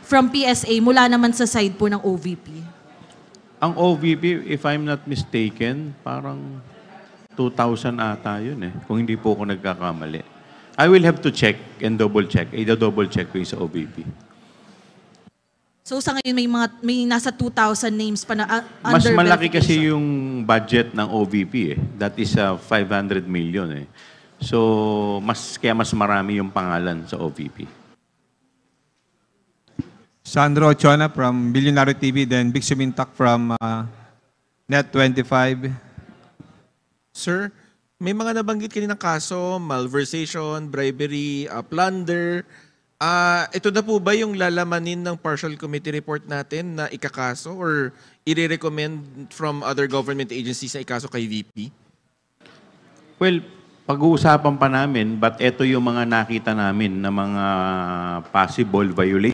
from PSA mula naman sa side po ng OVP? Ang OVP, if I'm not mistaken, parang 2,000 ata yun eh. Kung hindi po ako nagkakamali. I will have to check and double check. I-double check ko yung sa OVP. So sa ngayon may nasa 2,000 names pa na Mas under malaki verification. kasi yung budget ng OVP eh. That is 500 million eh. So, kaya mas marami yung pangalan sa OVP. Sandro Chona from Billionaire TV, then Big Sumintak from Net25. Sir, may mga nabanggit kaninang kaso, malversation, bribery, plunder. Ito na po ba yung lalamanin ng partial committee report natin na ikakaso or i-recommend from other government agencies na ikaso kay VP? Well, pag-uusapan pa namin, but ito yung mga nakita namin na mga possible violations.